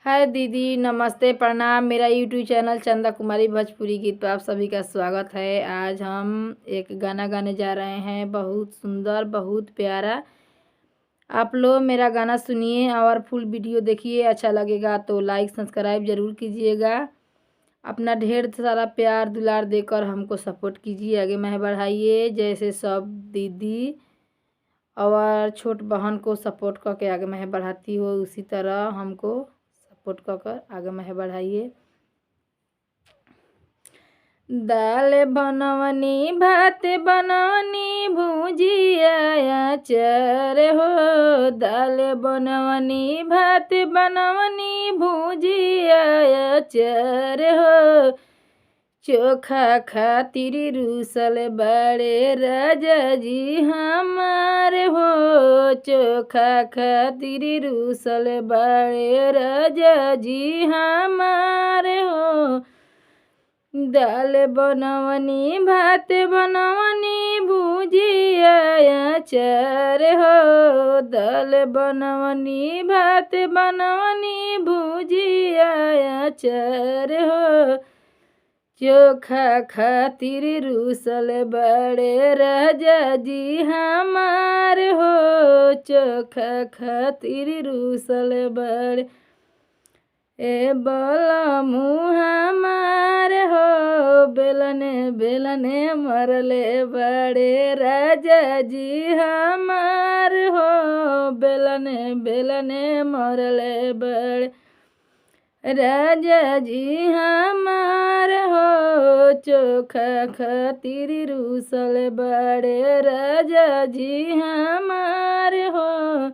हाय दीदी, नमस्ते, प्रणाम। मेरा यूट्यूब चैनल चंदा कुमारी भोजपुरी गीत पर आप सभी का स्वागत है। आज हम एक गाना गाने जा रहे हैं, बहुत सुंदर, बहुत प्यारा। आप लोग मेरा गाना सुनिए और फुल वीडियो देखिए। अच्छा लगेगा तो लाइक सब्सक्राइब ज़रूर कीजिएगा। अपना ढेर सारा प्यार दुलार देकर हमको सपोर्ट कीजिए, आगे मैं बढ़ाइए। जैसे सब दीदी और छोट बहन को सपोर्ट करके आगे मैं बढ़ाती हो, उसी तरह हमको सपोर्ट कर आगे मैं बढ़ाइए। दाल बनवनी, भात बनवनी, भुजिया अचार हो। दाल बनवनी, भात बनवनी, भुजिया अचार हो। चोखा खातिर रूसल बड़े राजा जी हमारे हो। चोखा खातिर रूसल बड़े राजा जी हमारे हो। दाल बनवनी, भात बनवनी, भुजिया अचार हो। दाल बनवनी, भात बनवनी, भुजिया अचार हो। चोखा खातिर रूसल बड़े राजा जी हमार हो। चोखा खातिर रूसल बड़े ए बलमु हमार हो। बेलने बेलने मरले बड़े राजा जी हमार हो। बेलने बेलने मरले बड़े राजा जी हमार हो। चोखा खातिर रूसल बड़े राजा जी हमार हो।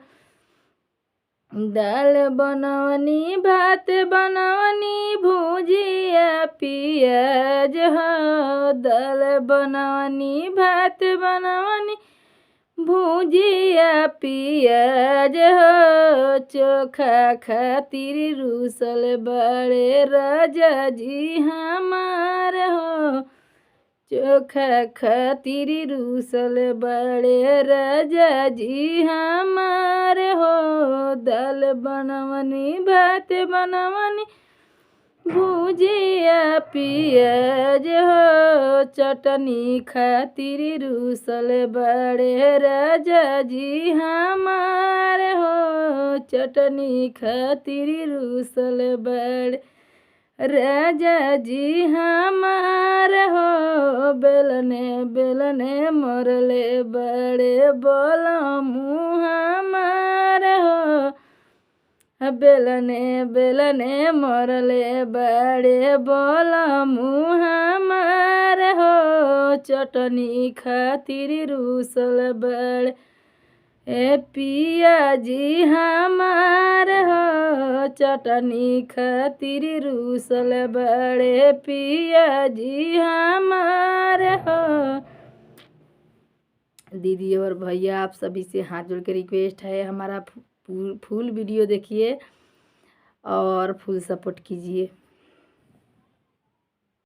दाल बनवनी, भात बनवनी, भुजिया पियाज हो। दाल बनवनी, भात बनवनी, भुजिया पियाज हो। चोखा खातिर रूसल बड़े राजा जी हमार हो। चोखा खातिर रूसल बड़े राजा जी हमार हो। दाल बनवनी, भात बनवनी, भुजिया पियाज हो। चटनी खातिर रूसल बड़े राजा जी हमार हो। चटनी खातिर रूसल बड़े राजा जी हमार हो। बेलने बेलने मरले बड़े बलमु हमार हो। बेलने बेलने मरले बड़े बलमु हमार हो। चटनी खातिर रूसल बड़े पिया जी हमार हो। चटनी खातिर रूसल बड़े पिया जी हमार हो। दीदी और भैया आप सभी से हाथ जोड़ के रिक्वेस्ट है, हमारा फुल वीडियो देखिए और फुल सपोर्ट कीजिए।